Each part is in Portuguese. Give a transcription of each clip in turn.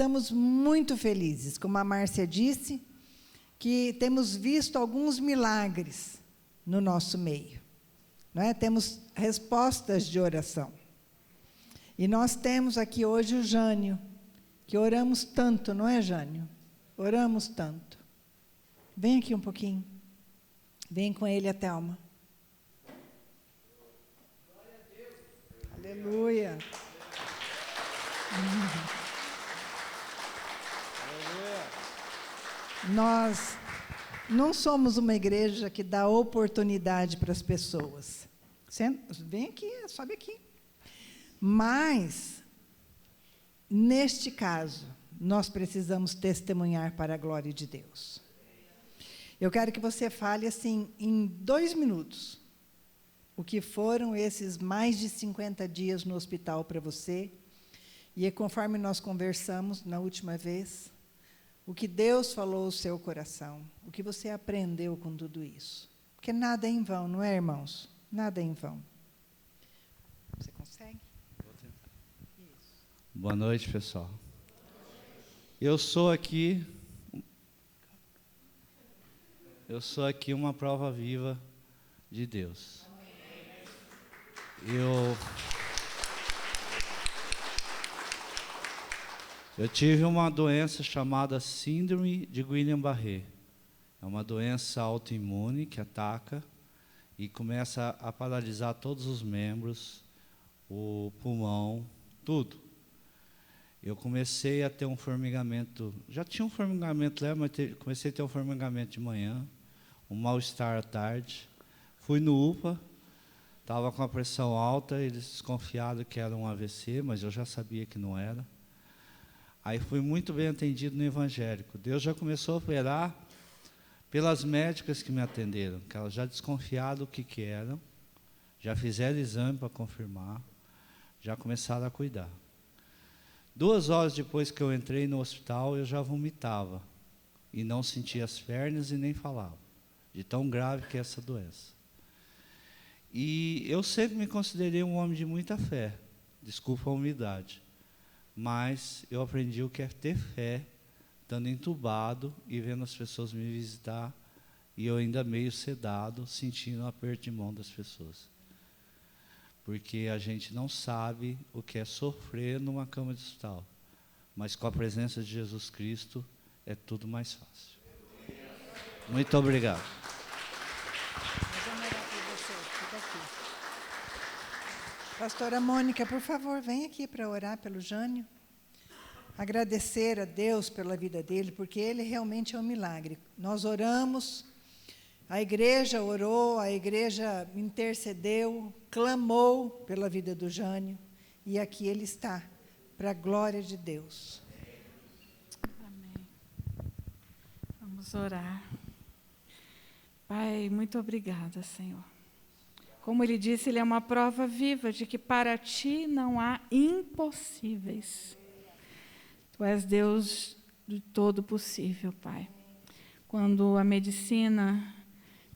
estamos muito felizes, como a Márcia disse, que temos visto alguns milagres no nosso meio, não é? Temos respostas de oração. E nós temos aqui hoje o Jânio, que oramos tanto, não é, Jânio? Oramos tanto. Vem aqui um pouquinho. Vem com ele a Thelma. Aleluia. Nós não somos uma igreja que dá oportunidade para as pessoas. Vem aqui, sobe aqui. Mas, neste caso, nós precisamos testemunhar para a glória de Deus. Eu quero que você fale assim, em 2 minutos, o que foram esses mais de 50 dias no hospital para você, e conforme nós conversamos na última vez, o que Deus falou ao seu coração, o que você aprendeu com tudo isso. Porque nada é em vão, não é, irmãos? Nada é em vão. Você consegue? Vou tentar. Isso. Boa noite, pessoal. Eu sou aqui uma prova viva de Deus. Eu tive uma doença chamada síndrome de Guillain-Barré. É uma doença autoimune que ataca e começa a paralisar todos os membros, o pulmão, tudo. Eu comecei a ter um formigamento, já tinha um formigamento leve, mas comecei a ter um formigamento de manhã, um mal-estar à tarde. Fui no UPA, estava com a pressão alta, eles desconfiaram que era um AVC, mas eu já sabia que não era. Aí fui muito bem atendido no evangélico. Deus já começou a operar pelas médicas que me atenderam, que elas já desconfiaram o que eram, já fizeram exame para confirmar, já começaram a cuidar. 2 horas depois que eu entrei no hospital, eu já vomitava e não sentia as pernas e nem falava, de tão grave que é essa doença. E eu sempre me considerei um homem de muita fé, desculpa a humildade, mas eu aprendi o que é ter fé, estando entubado e vendo as pessoas me visitar, e eu ainda meio sedado, sentindo o aperto de mão das pessoas. Porque a gente não sabe o que é sofrer numa cama de hospital, mas com a presença de Jesus Cristo é tudo mais fácil. Muito obrigado. Pastora Mônica, por favor, vem aqui para orar pelo Jânio. Agradecer a Deus pela vida dele, porque ele realmente é um milagre. Nós oramos, a igreja orou, a igreja intercedeu, clamou pela vida do Jânio, e aqui ele está, para a glória de Deus. Amém. Vamos orar. Pai, muito obrigada, Senhor. Como ele disse, ele é uma prova viva de que para ti não há impossíveis. Tu és Deus de todo possível, Pai. Quando a medicina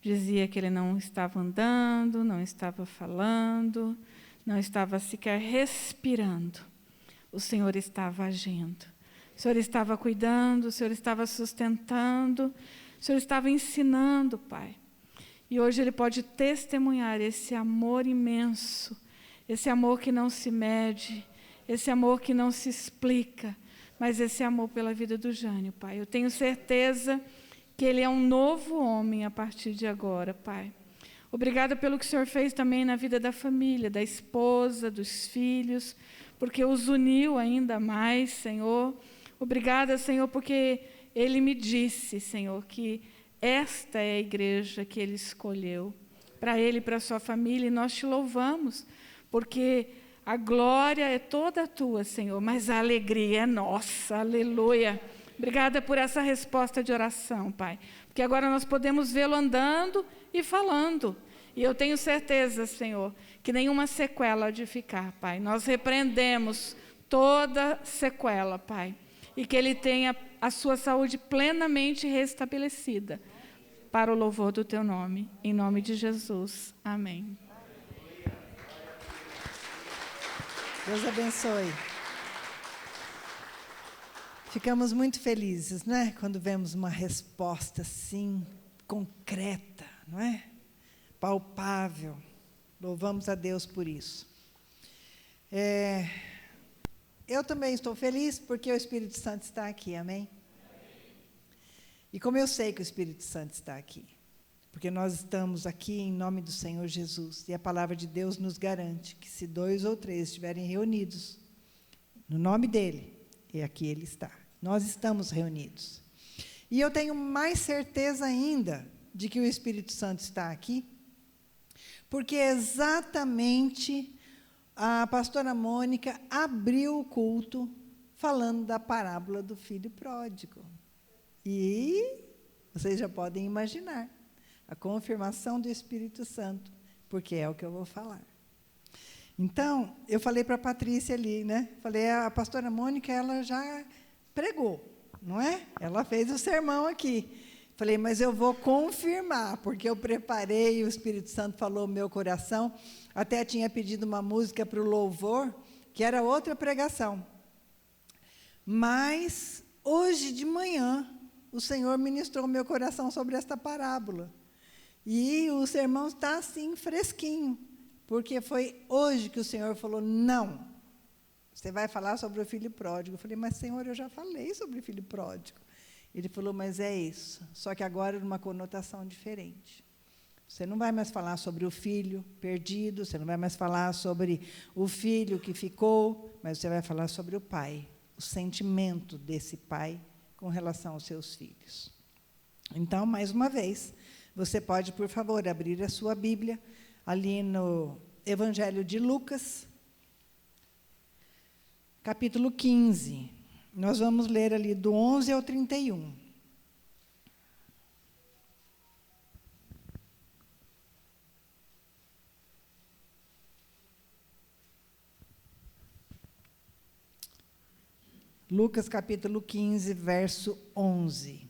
dizia que ele não estava andando, não estava falando, não estava sequer respirando, o Senhor estava agindo. O Senhor estava cuidando, o Senhor estava sustentando, o Senhor estava ensinando, Pai. E hoje ele pode testemunhar esse amor imenso, esse amor que não se mede, esse amor que não se explica, mas esse amor pela vida do Jânio, Pai. Eu tenho certeza que ele é um novo homem a partir de agora, Pai. Obrigada pelo que o Senhor fez também na vida da família, da esposa, dos filhos, porque os uniu ainda mais, Senhor. Obrigada, Senhor, porque ele me disse, Senhor, que esta é a igreja que ele escolheu para ele e para a sua família, e nós te louvamos, porque a glória é toda tua, Senhor, mas a alegria é nossa, aleluia. Obrigada por essa resposta de oração, Pai, porque agora nós podemos vê-lo andando e falando, e eu tenho certeza, Senhor, que nenhuma sequela há de ficar, Pai. Nós repreendemos toda sequela, Pai, e que ele tenha a sua saúde plenamente restabelecida, para o louvor do teu nome, em nome de Jesus. Amém. Deus abençoe. Ficamos muito felizes, né? Quando vemos uma resposta assim, concreta, não é? Palpável. Louvamos a Deus por isso. Eu também estou feliz porque o Espírito Santo está aqui, amém? E como eu sei que o Espírito Santo está aqui? Porque nós estamos aqui em nome do Senhor Jesus. E a palavra de Deus nos garante que se 2 ou 3 estiverem reunidos no nome dEle, e aqui Ele está. Nós estamos reunidos. E eu tenho mais certeza ainda de que o Espírito Santo está aqui, porque exatamente a pastora Mônica abriu o culto falando da parábola do filho pródigo. E vocês já podem imaginar a confirmação do Espírito Santo, porque é o que eu vou falar. Então, eu falei para a Patrícia ali, né? Falei, a pastora Mônica, ela já pregou, não é? Ela fez o sermão aqui. Falei, mas eu vou confirmar, porque eu preparei, o Espírito Santo falou no meu coração, até tinha pedido uma música para o louvor, que era outra pregação. Mas, hoje de manhã, o Senhor ministrou o meu coração sobre esta parábola. E o sermão está assim, fresquinho, porque foi hoje que o Senhor falou, não, você vai falar sobre o filho pródigo. Eu falei, mas Senhor, eu já falei sobre o filho pródigo. Ele falou, mas é isso, só que agora numa conotação diferente. Você não vai mais falar sobre o filho perdido, você não vai mais falar sobre o filho que ficou, mas você vai falar sobre o pai, o sentimento desse pai com relação aos seus filhos. Então, mais uma vez, você pode, por favor, abrir a sua Bíblia, ali no Evangelho de Lucas, capítulo 15. Nós vamos ler ali do 11 ao 31. Lucas, capítulo 15, verso 11.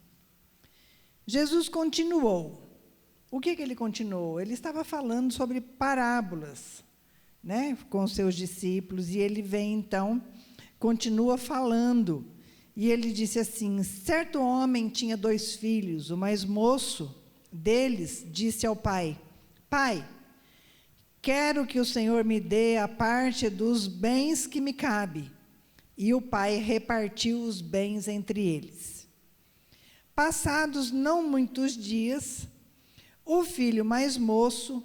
Jesus continuou. O que ele continuou? Ele estava falando sobre parábolas, né, com os seus discípulos, e ele vem, então, continua falando, e ele disse assim, certo homem tinha 2 filhos, o mais moço deles disse ao pai, pai, quero que o Senhor me dê a parte dos bens que me cabe. E o pai repartiu os bens entre eles. Passados não muitos dias, o filho mais moço,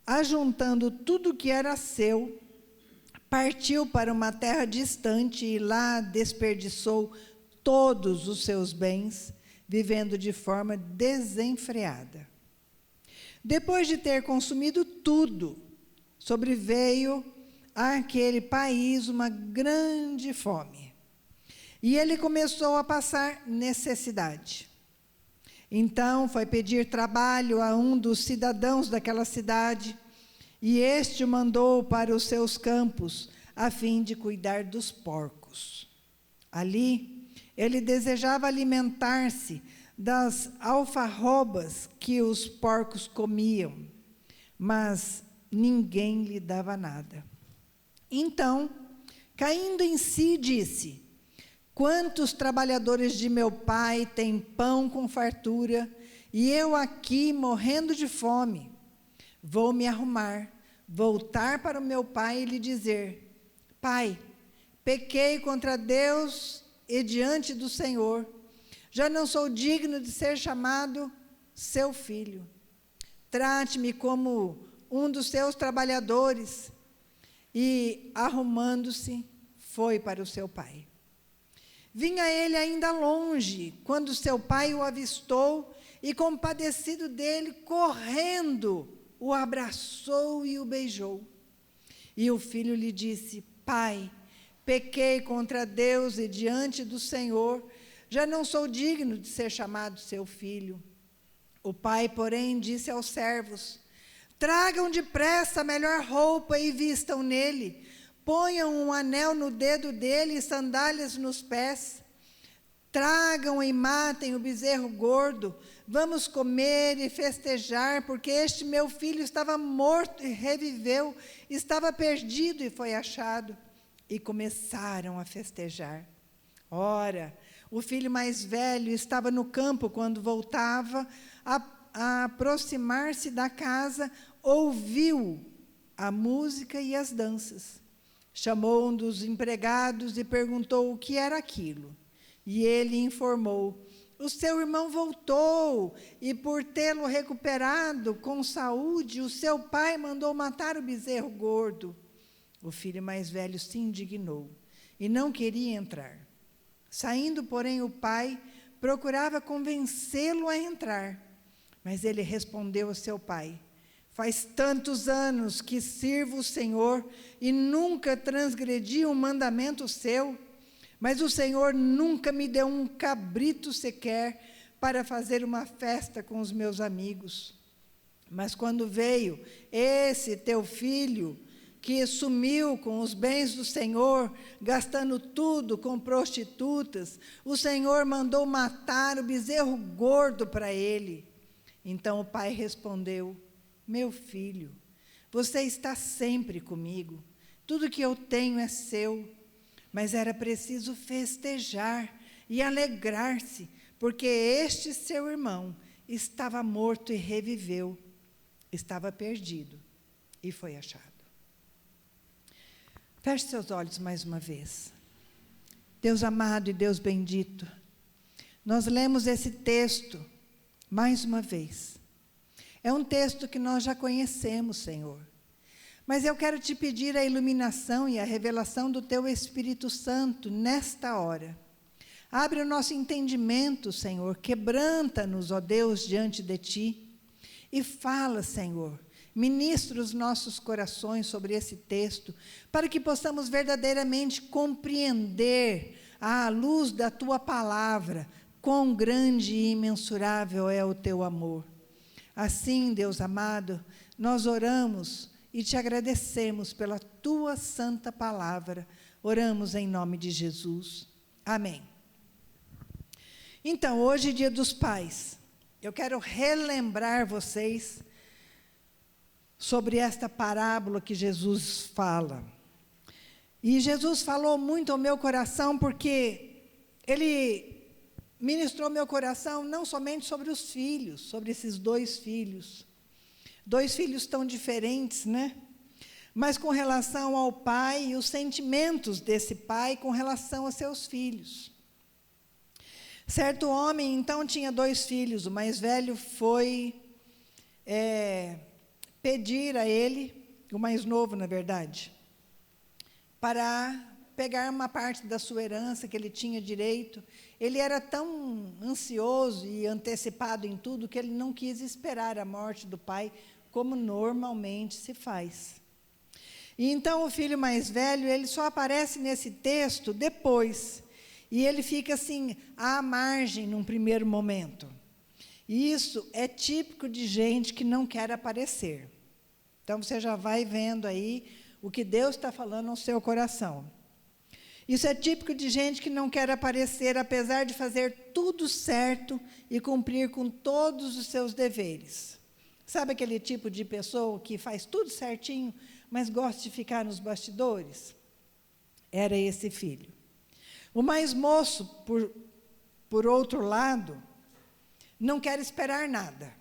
ajuntando tudo que era seu, partiu para uma terra distante e lá desperdiçou todos os seus bens, vivendo de forma desenfreada. Depois de ter consumido tudo, sobreveio àquele país uma grande fome. E ele começou a passar necessidade. Então foi pedir trabalho a um dos cidadãos daquela cidade, e este o mandou para os seus campos, a fim de cuidar dos porcos. Ali, ele desejava alimentar-se das alfarrobas que os porcos comiam, mas ninguém lhe dava nada. Então, caindo em si, disse, quantos trabalhadores de meu pai têm pão com fartura, e eu aqui morrendo de fome? Vou me arrumar, voltar para o meu pai e lhe dizer, pai, pequei contra Deus e diante do Senhor, já não sou digno de ser chamado seu filho. Trate-me como um dos seus trabalhadores. E, arrumando-se, foi para o seu pai. Vinha ele ainda longe, quando seu pai o avistou, e compadecido dele, correndo, o abraçou e o beijou. E o filho lhe disse, pai, pequei contra Deus e diante do Senhor, já não sou digno de ser chamado seu filho. O pai, porém, disse aos servos, tragam depressa a melhor roupa e vistam nele, ponham um anel no dedo dele e sandálias nos pés, tragam e matem o bezerro gordo, vamos comer e festejar, porque este meu filho estava morto e reviveu, estava perdido e foi achado. E começaram a festejar. Ora, O filho mais velho estava no campo quando voltava a aproximar-se da casa, ouviu a música e as danças. Chamou um dos empregados e perguntou o que era aquilo. E ele informou: o seu irmão voltou, e por tê-lo recuperado com saúde, o seu pai mandou matar o bezerro gordo. O filho mais velho se indignou e não queria entrar. Saindo, porém, o pai procurava convencê-lo a entrar. Mas ele respondeu ao seu pai: faz tantos anos que sirvo o Senhor e nunca transgredi um mandamento seu, mas o Senhor nunca me deu um cabrito sequer para fazer uma festa com os meus amigos. Mas quando veio esse teu filho, que sumiu com os bens do Senhor, gastando tudo com prostitutas, o Senhor mandou matar o bezerro gordo para ele. Então o pai respondeu: meu filho, você está sempre comigo, tudo que eu tenho é seu, mas era preciso festejar e alegrar-se, porque este seu irmão estava morto e reviveu, estava perdido e foi achado. Feche seus olhos mais uma vez. Deus amado e Deus bendito, nós lemos esse texto mais uma vez. É um texto que nós já conhecemos, Senhor. Mas eu quero te pedir a iluminação e a revelação do Teu Espírito Santo nesta hora. Abre o nosso entendimento, Senhor. Quebranta-nos, ó Deus, diante de Ti. E fala, Senhor. Ministra os nossos corações sobre esse texto, para que possamos verdadeiramente compreender, à luz da Tua palavra, quão grande e imensurável é o Teu amor. Assim, Deus amado, nós oramos e te agradecemos pela Tua santa palavra. Oramos em nome de Jesus. Amém. Então, hoje, Dia dos Pais, eu quero relembrar vocês sobre esta parábola que Jesus fala. E Jesus falou muito ao meu coração, porque Ele ministrou meu coração não somente sobre os filhos, sobre esses dois filhos tão diferentes, né? Mas com relação ao pai e os sentimentos desse pai com relação a seus filhos. Certo homem, então, tinha 2 filhos. O mais velho foi pedir a ele, o mais novo, na verdade, para pegar uma parte da sua herança que ele tinha direito. Ele era tão ansioso e antecipado em tudo que ele não quis esperar a morte do pai, como normalmente se faz. E então o filho mais velho, ele só aparece nesse texto depois, e ele fica assim, à margem num primeiro momento. E isso é típico de gente que não quer aparecer. Então você já vai vendo aí o que Deus está falando ao seu coração. Isso é típico de gente que não quer aparecer, apesar de fazer tudo certo e cumprir com todos os seus deveres. Sabe aquele tipo de pessoa que faz tudo certinho, mas gosta de ficar nos bastidores? Era esse filho. O mais moço, por outro lado, não quer esperar nada.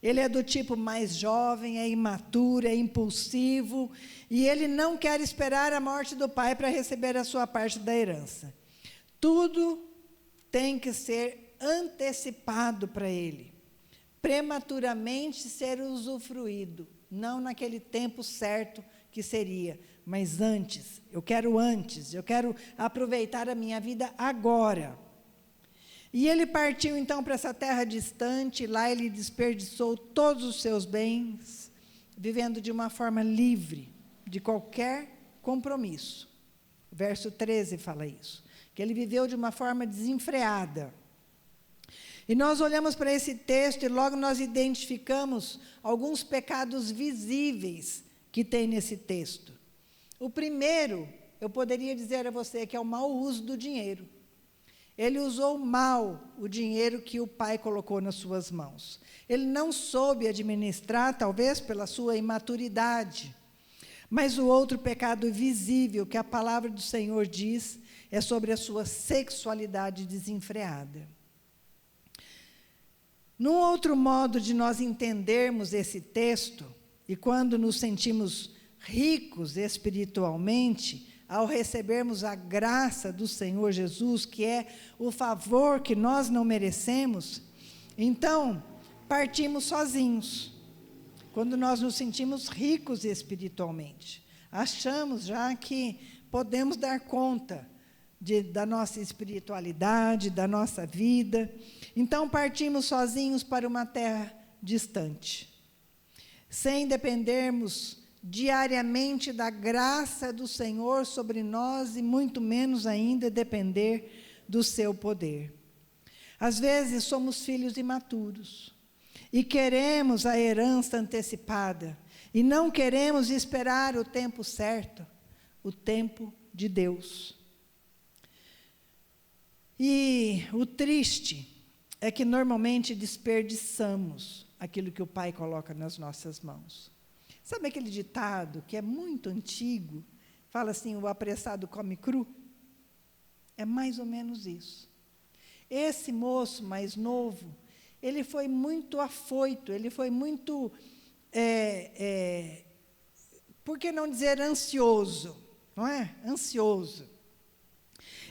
Ele é do tipo mais jovem, é imaturo, é impulsivo, e ele não quer esperar a morte do pai para receber a sua parte da herança. Tudo tem que ser antecipado para ele, prematuramente ser usufruído, não naquele tempo certo que seria, mas antes, eu quero aproveitar a minha vida agora. E ele partiu, então, para essa terra distante. Lá ele desperdiçou todos os seus bens, vivendo de uma forma livre de qualquer compromisso. O verso 13 fala isso, que ele viveu de uma forma desenfreada. E nós olhamos para esse texto e logo nós identificamos alguns pecados visíveis que tem nesse texto. O primeiro, eu poderia dizer a você, que é o mau uso do dinheiro. Ele usou mal o dinheiro que o pai colocou nas suas mãos. Ele não soube administrar, talvez pela sua imaturidade. Mas o outro pecado visível que a palavra do Senhor diz é sobre a sua sexualidade desenfreada. Num outro modo de nós entendermos esse texto, e quando nos sentimos ricos espiritualmente, ao recebermos a graça do Senhor Jesus, que é o favor que nós não merecemos, então partimos sozinhos. Quando nós nos sentimos ricos espiritualmente, achamos já que podemos dar conta da nossa espiritualidade, da nossa vida. Então partimos sozinhos para uma terra distante, sem dependermos diariamente da graça do Senhor sobre nós e muito menos ainda depender do seu poder. Às vezes somos filhos imaturos e queremos a herança antecipada e não queremos esperar o tempo certo, o tempo de Deus. E o triste é que normalmente desperdiçamos aquilo que o Pai coloca nas nossas mãos. Sabe aquele ditado que é muito antigo? Fala assim, o apressado come cru? É mais ou menos isso. Esse moço mais novo, ele foi muito afoito, ele foi muito, por que não dizer ansioso, não é? Ansioso.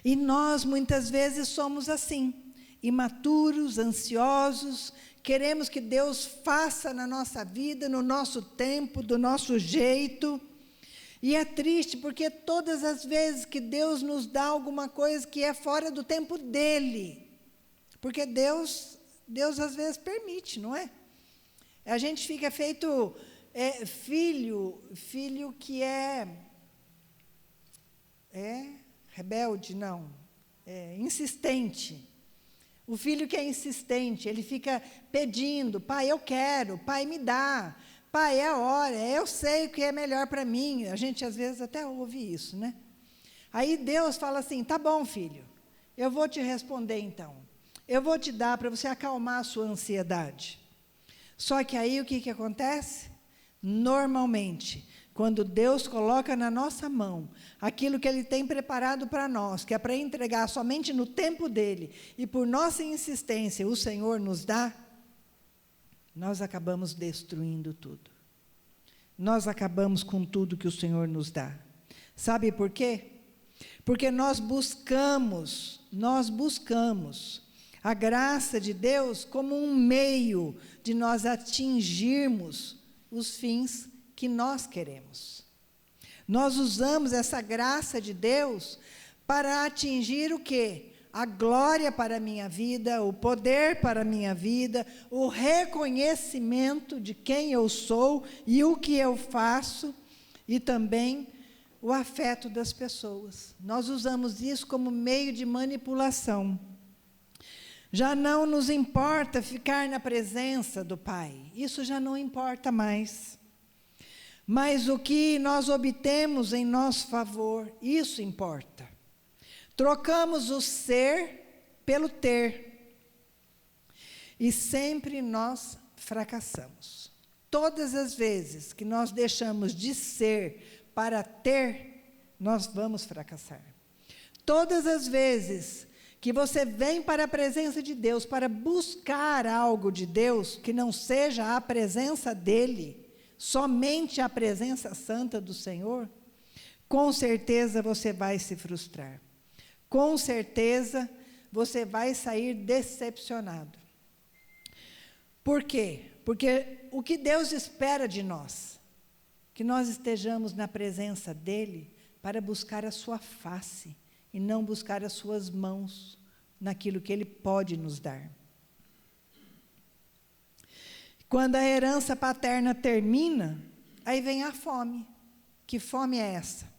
E nós, muitas vezes, somos assim, imaturos, ansiosos, queremos que Deus faça na nossa vida, no nosso tempo, do nosso jeito. E é triste, porque todas as vezes que Deus nos dá alguma coisa que é fora do tempo dEle, porque Deus às vezes permite, não é? A gente fica feito filho que é rebelde, não, insistente. O filho que é insistente, ele fica pedindo, pai, eu quero, pai, me dá, pai, é a hora, eu sei o que é melhor para mim. A gente às vezes até ouve isso, né? Aí Deus fala assim, tá bom, filho, eu vou te responder então. Eu vou te dar para você acalmar a sua ansiedade. Só que aí o que acontece? Normalmente, quando Deus coloca na nossa mão aquilo que Ele tem preparado para nós, que é para entregar somente no tempo dEle, e por nossa insistência o Senhor nos dá, nós acabamos destruindo tudo. Nós acabamos com tudo que o Senhor nos dá. Sabe por quê? Porque nós buscamos a graça de Deus como um meio de nós atingirmos os fins que nós queremos. Nós usamos essa graça de Deus para atingir o quê? A glória para a minha vida, o poder para a minha vida, o reconhecimento de quem eu sou e o que eu faço, e também o afeto das pessoas. Nós usamos isso como meio de manipulação. Já não nos importa ficar na presença do Pai, isso já não importa mais. Mas o que nós obtemos em nosso favor, isso importa. Trocamos o ser pelo ter. E sempre nós fracassamos. Todas as vezes que nós deixamos de ser para ter, nós vamos fracassar. Todas as vezes que você vem para a presença de Deus, para buscar algo de Deus, que não seja a presença dEle, somente a presença santa do Senhor, com certeza você vai se frustrar. Com certeza você vai sair decepcionado. Por quê? Porque o que Deus espera de nós, que nós estejamos na presença dEle para buscar a sua face e não buscar as suas mãos naquilo que Ele pode nos dar. Quando a herança paterna termina, aí vem a fome. Que fome é essa?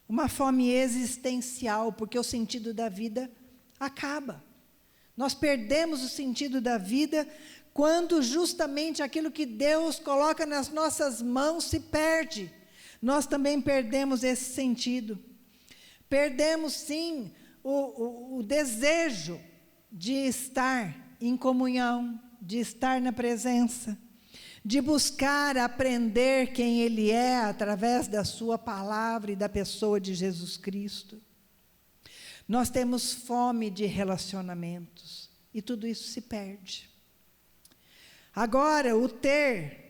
Uma fome existencial, porque o sentido da vida acaba. Nós perdemos o sentido da vida quando justamente aquilo que Deus coloca nas nossas mãos se perde. Nós também perdemos esse sentido. Perdemos, sim, o desejo de estar em comunhão, de estar na presença, de buscar aprender quem Ele é através da sua palavra e da pessoa de Jesus Cristo. Nós temos fome de relacionamentos e tudo isso se perde. Agora, o ter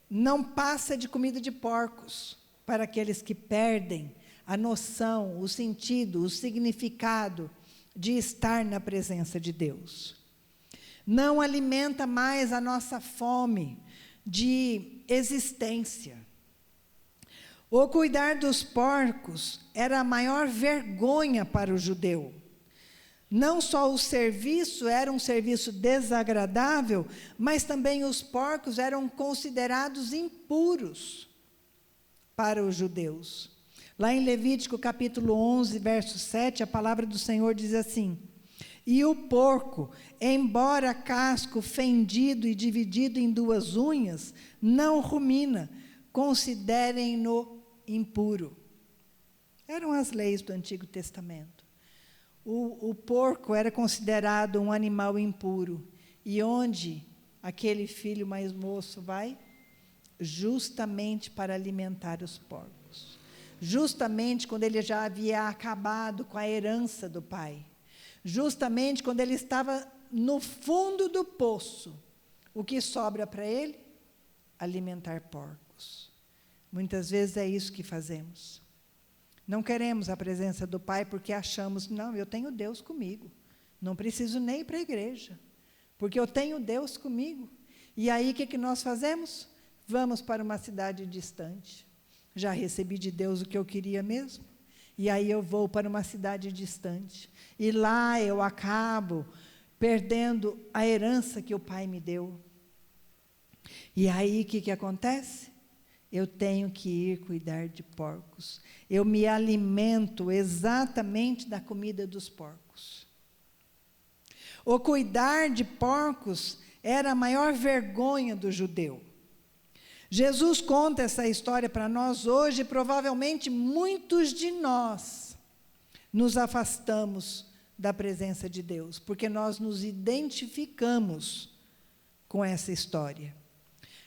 não passa de comida de porcos para aqueles que perdem a noção, o sentido, o significado de estar na presença de Deus. Não alimenta mais a nossa fome de existência. O cuidar dos porcos era a maior vergonha para o judeu. Não só o serviço era um serviço desagradável, mas também os porcos eram considerados impuros para os judeus. Lá em Levítico capítulo 11, verso 7, a palavra do Senhor diz assim: e o porco, embora casco fendido e dividido em 2 unhas, não rumina, considerem-no impuro. Eram as leis do Antigo Testamento. O porco era considerado um animal impuro. E onde aquele filho mais moço vai? Justamente para alimentar os porcos. Justamente quando ele já havia acabado com a herança do pai. Justamente quando ele estava no fundo do poço. O que sobra para ele? Alimentar porcos. Muitas vezes é isso que fazemos. Não queremos a presença do Pai porque achamos, não, eu tenho Deus comigo. Não preciso nem ir para a igreja, porque eu tenho Deus comigo. E aí o que nós fazemos? Vamos para uma cidade distante. Já recebi de Deus o que eu queria mesmo. E aí eu vou para uma cidade distante. E lá eu acabo perdendo a herança que o Pai me deu. E aí o que acontece? Eu tenho que ir cuidar de porcos. Eu me alimento exatamente da comida dos porcos. O cuidar de porcos era a maior vergonha do judeu. Jesus conta essa história para nós hoje, e provavelmente muitos de nós nos afastamos da presença de Deus, porque nós nos identificamos com essa história.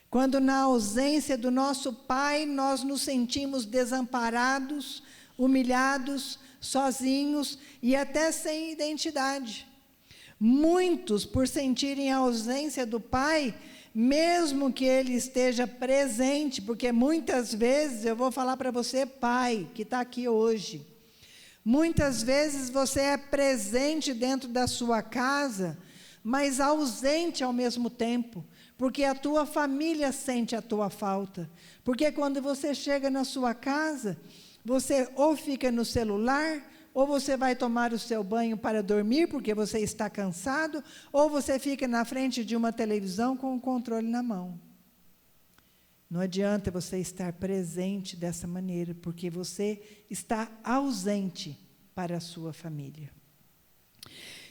Quando na ausência do nosso Pai, nós nos sentimos desamparados, humilhados, sozinhos e até sem identidade. Muitos, por sentirem a ausência do Pai, mesmo que Ele esteja presente, porque muitas vezes, eu vou falar para você, pai, que está aqui hoje, muitas vezes você é presente dentro da sua casa, mas ausente ao mesmo tempo, porque a tua família sente a tua falta. Porque quando você chega na sua casa, você ou fica no celular, ou você vai tomar o seu banho para dormir, porque você está cansado, ou você fica na frente de uma televisão com o controle na mão. Não adianta você estar presente dessa maneira, porque você está ausente para a sua família.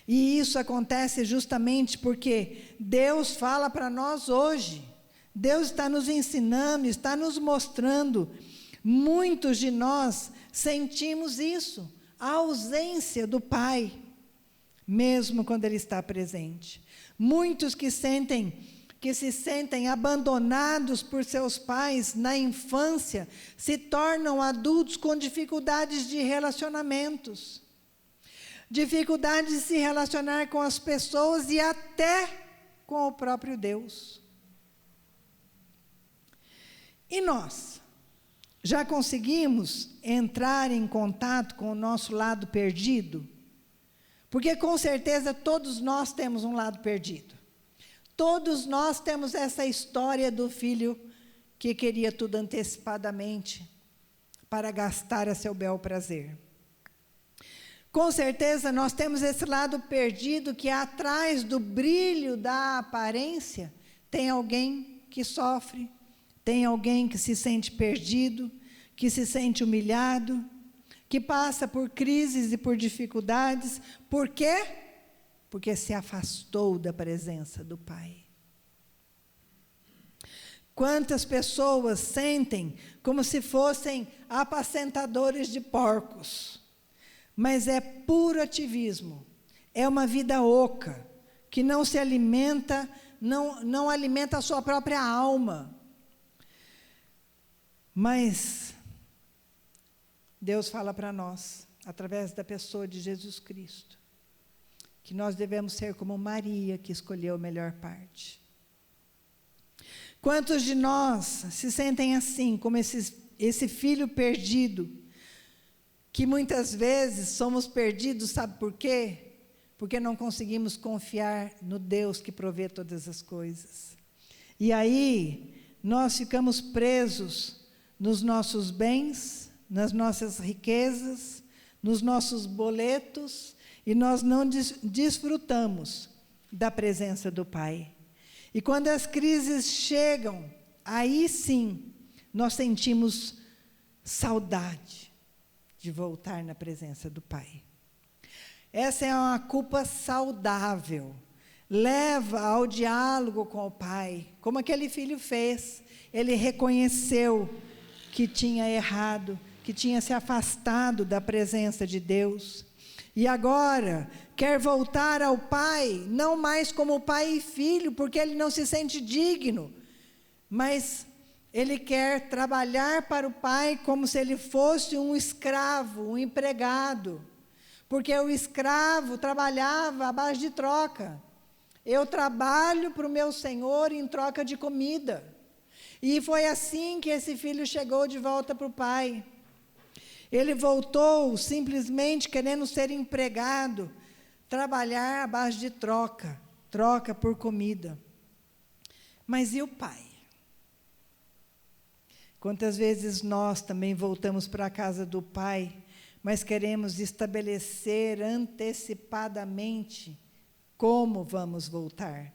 E isso acontece justamente porque Deus fala para nós hoje. Deus está nos ensinando, está nos mostrando. Muitos de nós sentimos isso, a ausência do Pai, mesmo quando Ele está presente. Muitos que se sentem abandonados por seus pais na infância, se tornam adultos com dificuldades de relacionamentos. Dificuldade de se relacionar com as pessoas e até com o próprio Deus. E nós? Já conseguimos entrar em contato com o nosso lado perdido? Porque com certeza todos nós temos um lado perdido. Todos nós temos essa história do filho que queria tudo antecipadamente para gastar a seu bel prazer. Com certeza nós temos esse lado perdido que atrás do brilho da aparência tem alguém que sofre, tem alguém que se sente perdido, que se sente humilhado, que passa por crises e por dificuldades. Por quê? Porque se afastou da presença do Pai. Quantas pessoas sentem como se fossem apacentadores de porcos? Mas é puro ativismo, é uma vida oca, que não se alimenta, não alimenta a sua própria alma. Mas Deus fala para nós, através da pessoa de Jesus Cristo, que nós devemos ser como Maria, que escolheu a melhor parte. Quantos de nós se sentem assim, como esse filho perdido, que muitas vezes somos perdidos, sabe por quê? Porque não conseguimos confiar no Deus que provê todas as coisas. E aí, nós ficamos presos nos nossos bens, nas nossas riquezas, nos nossos boletos, e nós não desfrutamos da presença do Pai. E quando as crises chegam, aí sim, nós sentimos saudade de voltar na presença do Pai. Essa é uma culpa saudável. Leva ao diálogo com o Pai, como aquele filho fez. Ele reconheceu que tinha errado, que tinha se afastado da presença de Deus. E agora quer voltar ao Pai, não mais como pai e filho, porque ele não se sente digno, mas ele quer trabalhar para o Pai como se ele fosse um escravo, um empregado, porque o escravo trabalhava à base de troca. Eu trabalho para o meu Senhor em troca de comida. E foi assim que esse filho chegou de volta para o Pai. Ele voltou simplesmente querendo ser empregado, trabalhar à base de troca, troca por comida. Mas e o Pai? Quantas vezes nós também voltamos para a casa do Pai, mas queremos estabelecer antecipadamente como vamos voltar,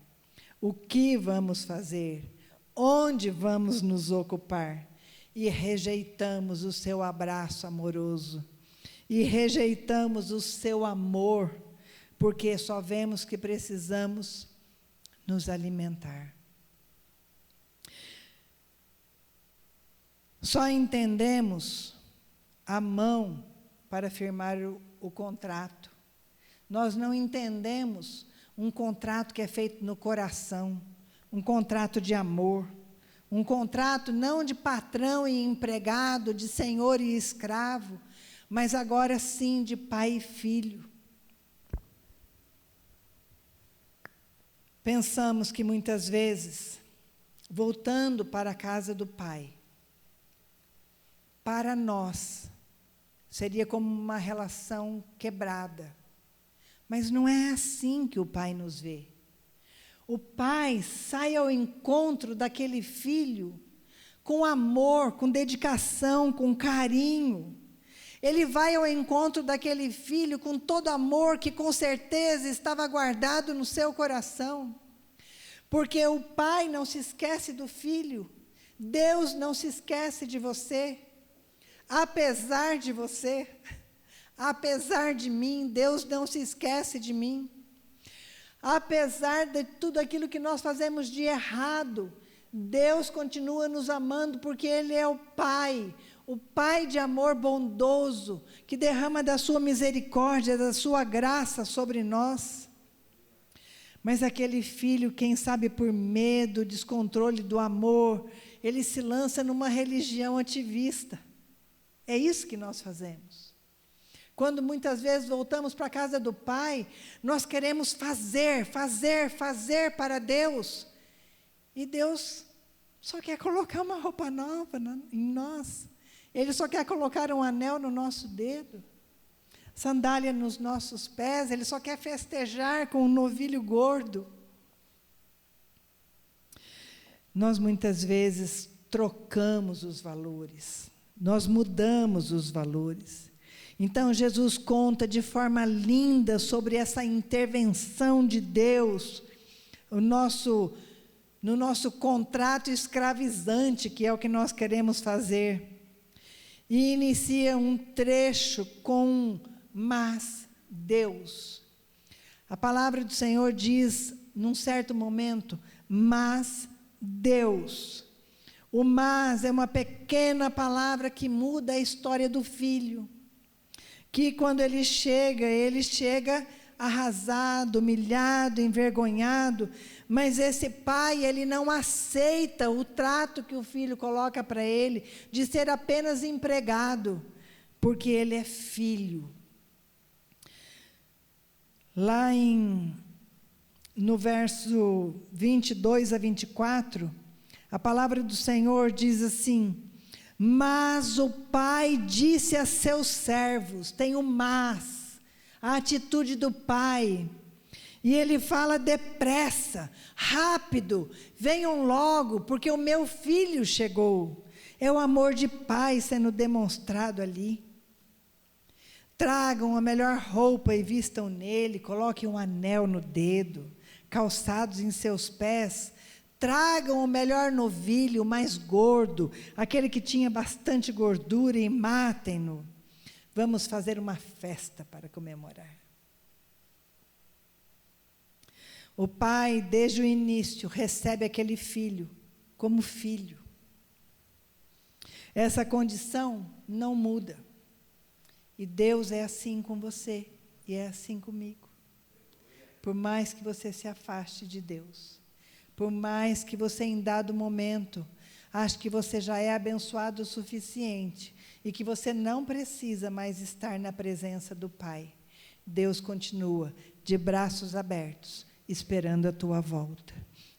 o que vamos fazer, onde vamos nos ocupar, e rejeitamos o seu abraço amoroso, e rejeitamos o seu amor, porque só vemos que precisamos nos alimentar. Só entendemos a mão para firmar o contrato. Nós não entendemos um contrato que é feito no coração, um contrato de amor, um contrato não de patrão e empregado, de senhor e escravo, mas agora sim de pai e filho. Pensamos que muitas vezes, voltando para a casa do Pai, para nós, seria como uma relação quebrada. Mas não é assim que o Pai nos vê. O Pai sai ao encontro daquele filho com amor, com dedicação, com carinho. Ele vai ao encontro daquele filho com todo amor que com certeza estava guardado no seu coração. Porque o Pai não se esquece do filho. Deus não se esquece de você. Apesar de você, apesar de mim, Deus não se esquece de mim. Apesar de tudo aquilo que nós fazemos de errado, Deus continua nos amando, porque Ele é o Pai de amor bondoso, que derrama da sua misericórdia, da sua graça sobre nós. Mas aquele filho, quem sabe por medo, descontrole do amor, ele se lança numa religião ativista. É isso que nós fazemos. Quando muitas vezes voltamos para a casa do Pai, nós queremos fazer para Deus. E Deus só quer colocar uma roupa nova em nós. Ele só quer colocar um anel no nosso dedo, sandália nos nossos pés. Ele só quer festejar com um novilho gordo. Nós muitas vezes trocamos os valores. Nós mudamos os valores. Então, Jesus conta de forma linda sobre essa intervenção de Deus no nosso contrato escravizante, que é o que nós queremos fazer. E inicia um trecho com mas Deus. A palavra do Senhor diz, num certo momento, mas Deus. O mas é uma pequena palavra que muda a história do filho. Que quando ele chega arrasado, humilhado, envergonhado, mas esse pai, ele não aceita o trato que o filho coloca para ele, de ser apenas empregado, porque ele é filho, Lá no verso 22 a 24, a palavra do Senhor diz assim: mas o pai disse a seus servos, tem o mas, a atitude do pai, e ele fala depressa, rápido, venham logo, porque o meu filho chegou. É o amor de pai sendo demonstrado ali. Tragam a melhor roupa e vistam nele, coloquem um anel no dedo, calçados em seus pés. Tragam o melhor novilho, o mais gordo, aquele que tinha bastante gordura, e matem-no. Vamos fazer uma festa para comemorar. O pai, desde o início, recebe aquele filho como filho. Essa condição não muda. E Deus é assim com você, e é assim comigo. Por mais que você se afaste de Deus, por mais que você em dado momento ache que você já é abençoado o suficiente e que você não precisa mais estar na presença do Pai, Deus continua de braços abertos, esperando a tua volta.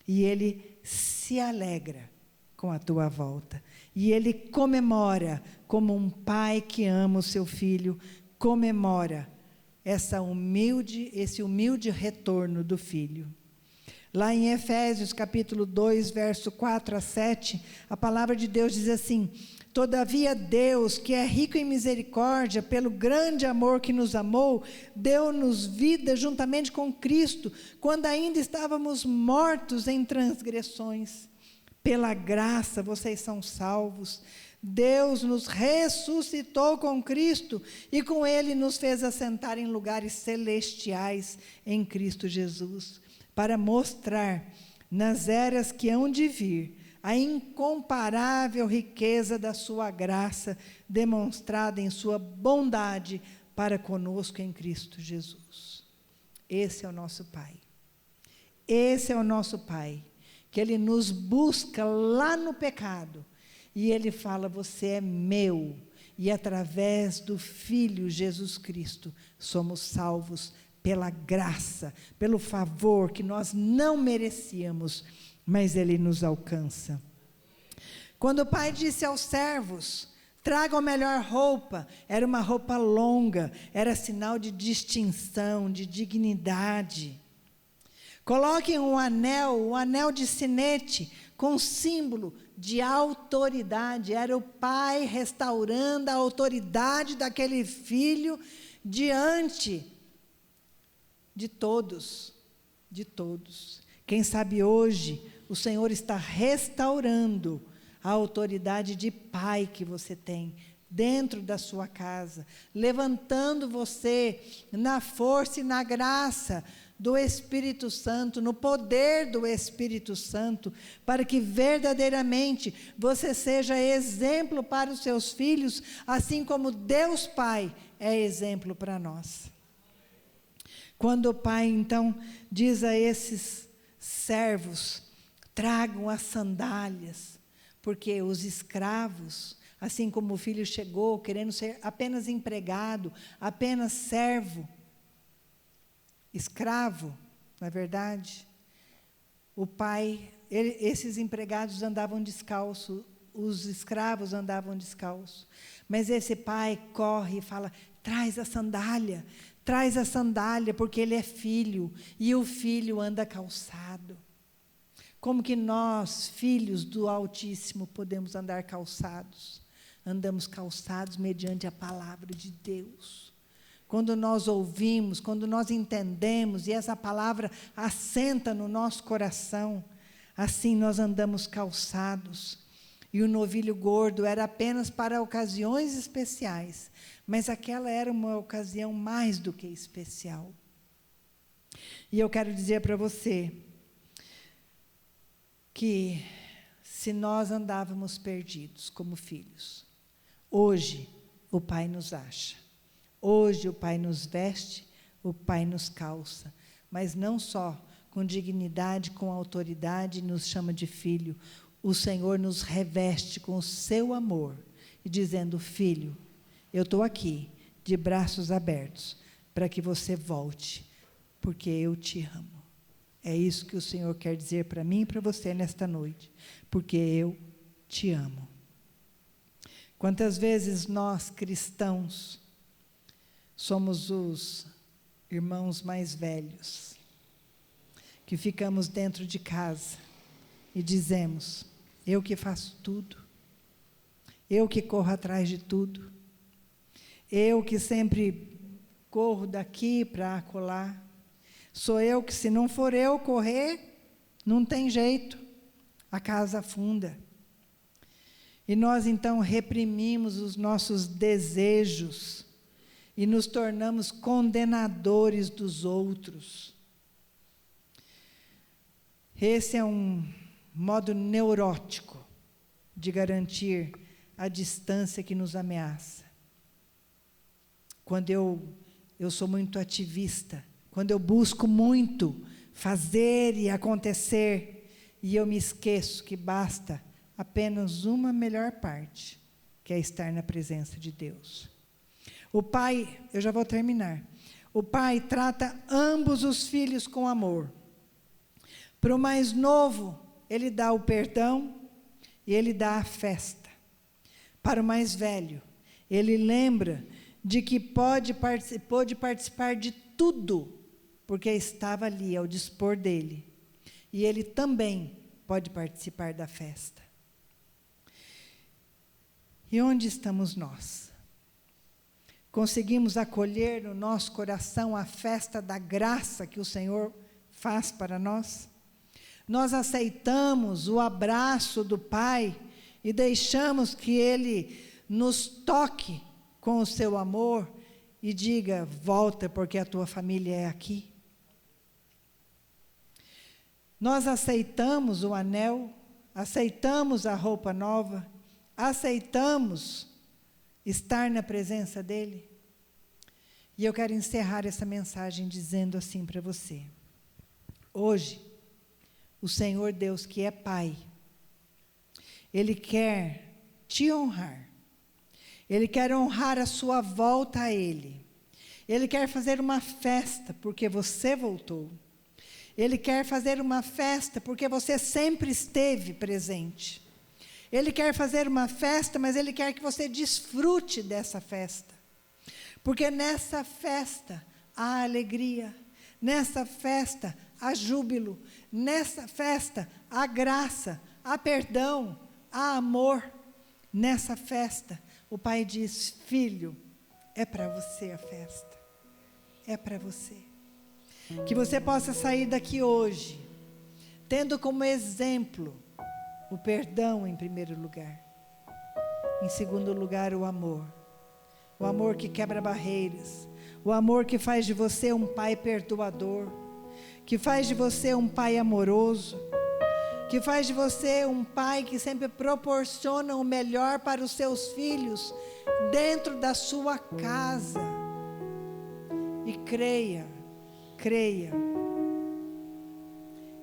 E Ele se alegra com a tua volta. E Ele comemora, como um pai que ama o seu filho, comemora esse humilde retorno do filho. Lá em Efésios, capítulo 2, verso 4 a 7, a palavra de Deus diz assim: todavia Deus, que é rico em misericórdia, pelo grande amor que nos amou, deu-nos vida juntamente com Cristo, quando ainda estávamos mortos em transgressões. Pela graça vocês são salvos. Deus nos ressuscitou com Cristo e com Ele nos fez assentar em lugares celestiais em Cristo Jesus, para mostrar nas eras que hão de vir a incomparável riqueza da sua graça, demonstrada em sua bondade para conosco em Cristo Jesus. Esse é o nosso Pai. Esse é o nosso Pai, que Ele nos busca lá no pecado, e Ele fala: você é meu, e através do Filho Jesus Cristo, somos salvos pela graça, pelo favor que nós não merecíamos, mas Ele nos alcança. Quando o pai disse aos servos: tragam a melhor roupa, era uma roupa longa, era sinal de distinção, de dignidade. Coloquem um anel de sinete, com símbolo de autoridade. Era o pai restaurando a autoridade daquele filho diante de todos, de todos. Quem sabe hoje o Senhor está restaurando a autoridade de pai que você tem dentro da sua casa, levantando você na força e na graça do Espírito Santo, no poder do Espírito Santo, para que verdadeiramente você seja exemplo para os seus filhos, assim como Deus Pai é exemplo para nós. Quando o pai, então, diz a esses servos: tragam as sandálias, porque os escravos, assim como o filho chegou querendo ser apenas empregado, apenas servo, escravo, na verdade, o pai, esses empregados andavam descalços, os escravos andavam descalços, mas esse pai corre e fala: traz a sandália, porque ele é filho, e o filho anda calçado. Como que nós, filhos do Altíssimo, podemos andar calçados? Andamos calçados mediante a palavra de Deus. Quando nós ouvimos, quando nós entendemos, e essa palavra assenta no nosso coração, assim nós andamos calçados. E o novilho gordo era apenas para ocasiões especiais, mas aquela era uma ocasião mais do que especial. E eu quero dizer para você que se nós andávamos perdidos como filhos, hoje o Pai nos acha. Hoje o Pai nos veste, o Pai nos calça, mas não só com dignidade, com autoridade, nos chama de filho. O Senhor nos reveste com o seu amor, e dizendo: filho, eu estou aqui, de braços abertos, para que você volte. porque eu te amo. É isso que o Senhor quer dizer para mim e para você nesta noite, porque eu te amo. Quantas vezes nós, cristãos, somos os irmãos mais velhos, que ficamos dentro de casa e dizemos: eu que faço tudo, eu que corro atrás de tudo, eu que sempre corro daqui para acolá, sou eu que, se não for eu correr, não tem jeito, a casa afunda. E nós então reprimimos os nossos desejos e nos tornamos condenadores dos outros. Esse é um modo neurótico de garantir a distância que nos ameaça. Quando eu sou muito ativista, quando eu busco muito fazer e acontecer, e eu me esqueço que basta apenas uma melhor parte, que é estar na presença de Deus. O pai, eu já vou terminar, o pai trata ambos os filhos com amor. Para o mais novo, ele dá o perdão e ele dá a festa. Para o mais velho, ele lembra de que pôde participar de tudo, porque estava ali ao dispor dele. E ele também pode participar da festa. E onde estamos nós? Conseguimos acolher no nosso coração a festa da graça que o Senhor faz para nós? Nós aceitamos o abraço do Pai e deixamos que Ele nos toque com o seu amor e diga: volta, porque a tua família é aqui. Nós aceitamos o anel, aceitamos a roupa nova, aceitamos estar na presença dEle. E eu quero encerrar essa mensagem dizendo assim para você: hoje, o Senhor Deus, que é Pai, Ele quer te honrar. Ele quer honrar a sua volta a Ele. Ele quer fazer uma festa porque você voltou. Ele quer fazer uma festa porque você sempre esteve presente. Ele quer fazer uma festa, mas Ele quer que você desfrute dessa festa. Porque nessa festa há alegria, nessa festa há júbilo, nessa festa há graça, há perdão, há amor. Nessa festa, o Pai diz: filho, é para você a festa, é para você. Que você possa sair daqui hoje, tendo como exemplo o perdão em primeiro lugar, em segundo lugar o amor que quebra barreiras, o amor que faz de você um pai perdoador, que faz de você um pai amoroso, que faz de você um pai que sempre proporciona o melhor para os seus filhos dentro da sua casa. E creia,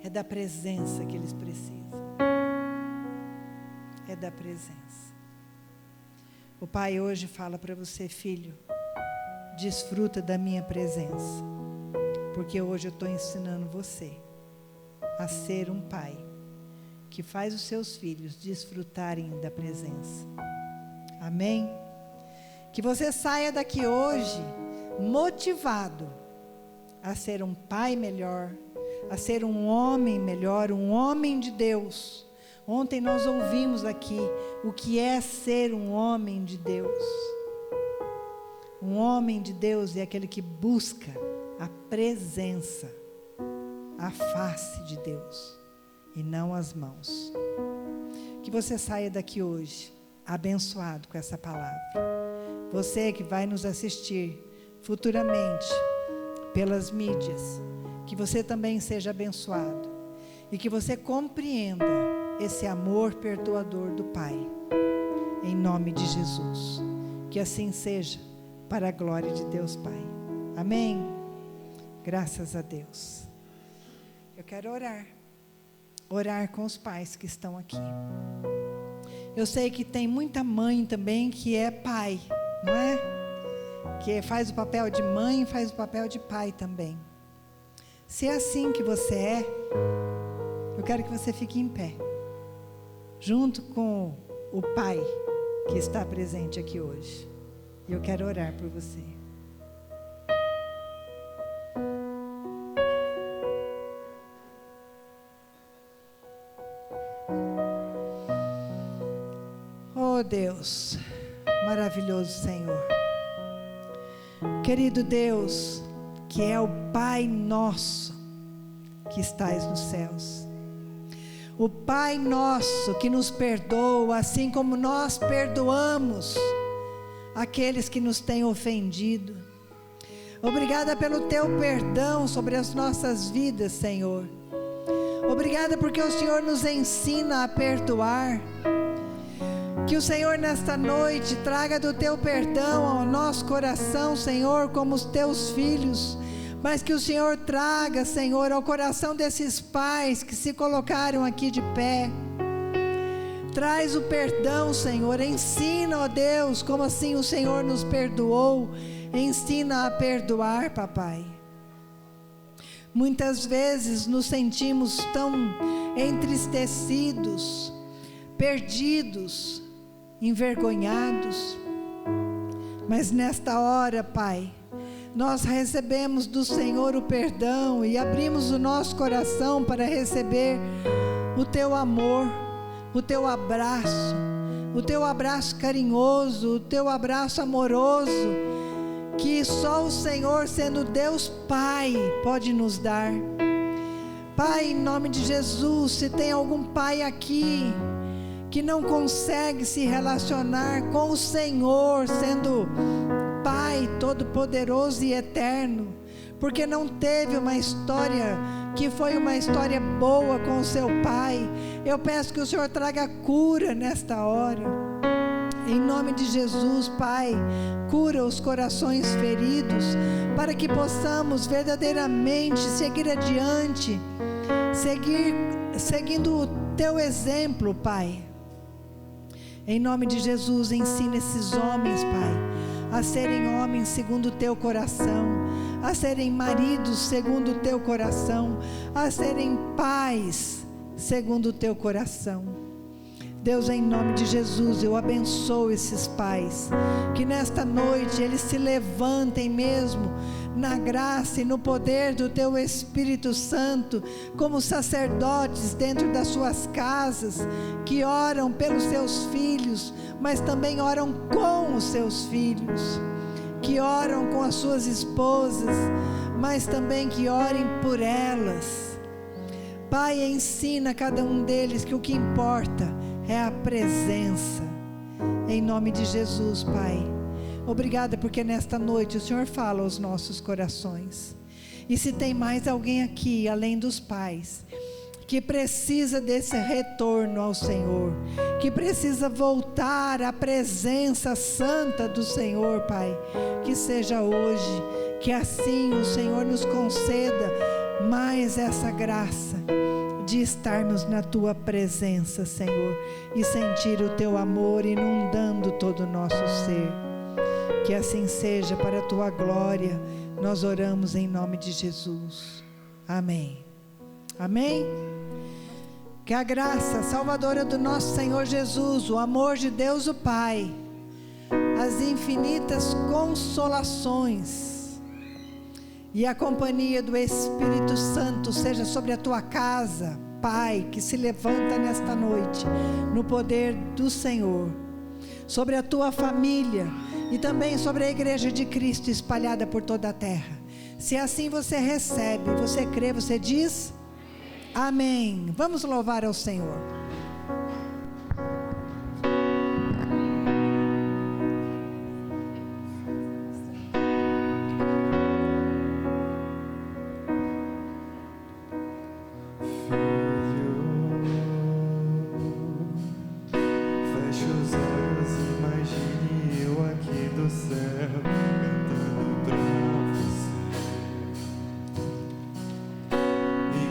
é da presença que eles precisam, é da presença. O Pai hoje fala para você: filho, desfruta da minha presença, porque hoje eu estou ensinando você a ser um pai que faz os seus filhos desfrutarem da presença. Amém? Que você saia daqui hoje motivado a ser um pai melhor, a ser um homem melhor, um homem de Deus. Ontem nós ouvimos aqui o que é ser um homem de Deus. Um homem de Deus é aquele que busca a presença, a face de Deus, e não as mãos. Que você saia daqui hoje abençoado com essa palavra. Você que vai nos assistir futuramente pelas mídias, que você também seja abençoado e que você compreenda esse amor perdoador do Pai, em nome de Jesus. Que assim seja, para a glória de Deus Pai. Amém? Graças a Deus. Eu quero orar com os pais que estão aqui. Eu sei que tem muita mãe também que é pai, não é? Que faz o papel de mãe e faz o papel de pai também. Se é assim que você é, eu quero que você fique em pé, junto com o Pai que está presente aqui hoje. E eu quero orar por você. Oh Deus, maravilhoso Senhor, querido Deus, que é o Pai nosso que estais nos céus, o Pai nosso que nos perdoa, assim como nós perdoamos aqueles que nos têm ofendido. Obrigada pelo teu perdão sobre as nossas vidas, Senhor. Obrigada porque o Senhor nos ensina a perdoar. Que o Senhor nesta noite traga do teu perdão ao nosso coração, Senhor, como os teus filhos, mas que o Senhor traga, Senhor, ao coração desses pais que se colocaram aqui de pé. Traz o perdão, Senhor, ensina, ó Deus, como assim o Senhor nos perdoou, ensina a perdoar, papai. Muitas vezes nos sentimos tão entristecidos, perdidos, envergonhados, mas nesta hora, Pai, nós recebemos do Senhor o perdão e abrimos o nosso coração para receber o teu amor, o teu abraço carinhoso, o teu abraço amoroso, que só o Senhor, sendo Deus Pai, pode nos dar. Pai, em nome de Jesus, se tem algum pai aqui que não consegue se relacionar com o Senhor, sendo Pai todo-poderoso e eterno, porque não teve uma história que foi uma história boa com o seu Pai, eu peço que o Senhor traga cura nesta hora, em nome de Jesus. Pai, cura os corações feridos, para que possamos verdadeiramente seguir adiante, seguindo o teu exemplo, Pai. Em nome de Jesus, ensina esses homens, Pai, a serem homens segundo o teu coração, a serem maridos segundo o teu coração, a serem pais segundo o teu coração. Deus, em nome de Jesus, eu abençoo esses pais, que nesta noite eles se levantem mesmo na graça e no poder do teu Espírito Santo, como sacerdotes dentro das suas casas, que oram pelos seus filhos, mas também oram com os seus filhos, que oram com as suas esposas, mas também que orem por elas. Pai, ensina a cada um deles que o que importa é a presença, em nome de Jesus, Pai. Obrigada porque nesta noite o Senhor fala aos nossos corações. E se tem mais alguém aqui, além dos pais, que precisa desse retorno ao Senhor, que precisa voltar à presença santa do Senhor, Pai, que seja hoje, que assim o Senhor nos conceda mais essa graça de estarmos na tua presença, Senhor, e sentir o teu amor inundando todo o nosso ser. Que assim seja, para a tua glória, nós oramos em nome de Jesus. Amém. Amém. Que a graça salvadora do nosso Senhor Jesus, o amor de Deus o Pai, as infinitas consolações e a companhia do Espírito Santo seja sobre a tua casa, Pai, que se levanta nesta noite no poder do Senhor, sobre a tua família e também sobre a igreja de Cristo espalhada por toda a terra. Se assim você recebe, você crê, você diz amém. Vamos louvar ao Senhor.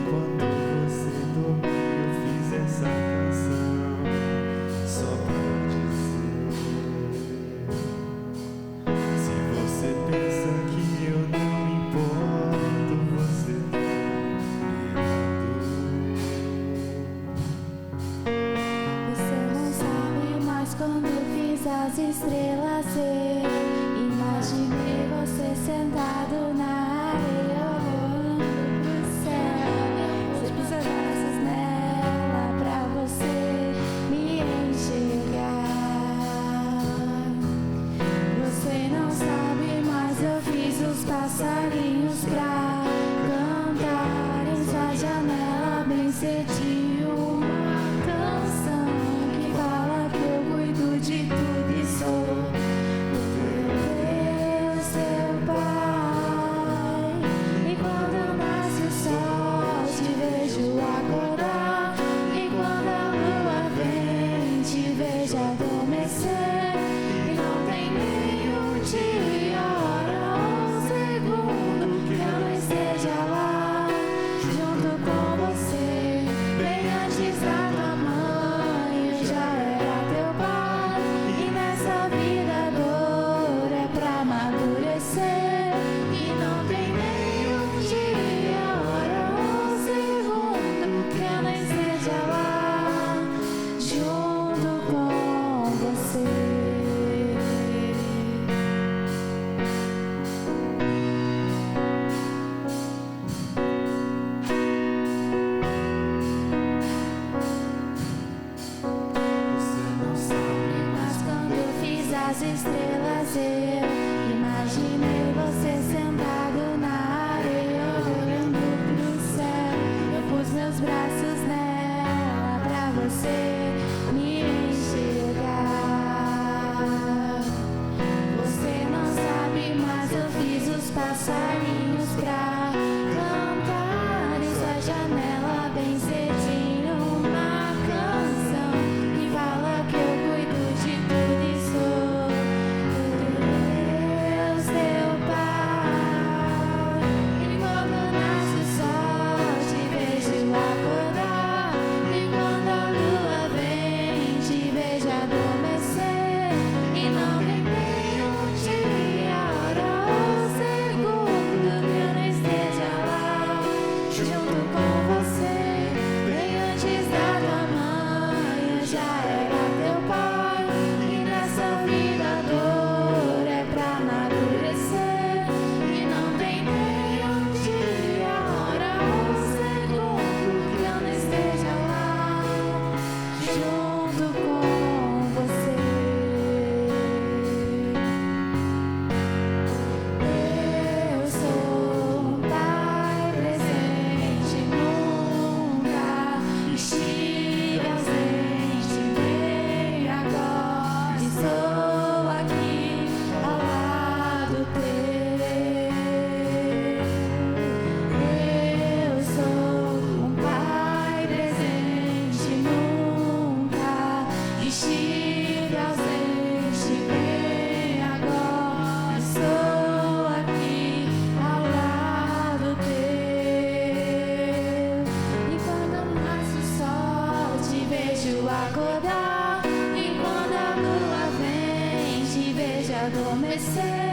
Quando você dormiu, eu fiz essa estrelas eu imaginei você sentado na areia olhando pro céu. Eu pus meus braços nela pra você me enxergar. Você não sabe, mas eu fiz os passarinhos pra cantar em sua janela bem cedinho uma canção que fala que eu cuido de tudo e sou o teu Deus, teu Pai. E quando nasce o sol te vejo acordar, e quando a lua vem te vejo adormecer, e não tem nenhum dia, hora ou segundo que eu não esteja lá junto com você. Bem antes da tua mãe eu já era teu pai, e nessa vida a dor é pra amadurecer, e não tem nenhum dia, hora ou segundo que eu não esteja lá junto com você. Você não sabe, mas quando eu fiz as estrelas eu imaginei você sentado na areia olhando pro céu. Eu pus meus braços nela pra você me enxergar. Você não sabe, mas eu fiz os passarinhos pra cantar em sua janela bem cedinho uma canção que fala que eu cuido de tudo e sou o Deus, teu Pai. E quando nasce o sol te vejo acordar, e quando a lua vem te vejo adormecer, e não tem nenhum dia, hora ou segundo que eu não esteja lá junto com você. Bem antes da tua mãe eu já era teu pai, e nessa vida a dor é pra amadurecer, e não tem nenhum dia, hora ou segundo que eu não esteja lá junto com você. Eu sou um pai presente, nunca estive ausente, bem agora estou aqui ao lado teu. Eu sou um pai presente, nunca estive ausente, bem agora estou aqui ao lado teu. E quando nasce o sol te vejo acordar, e quando a lua vem te vejo adormecer,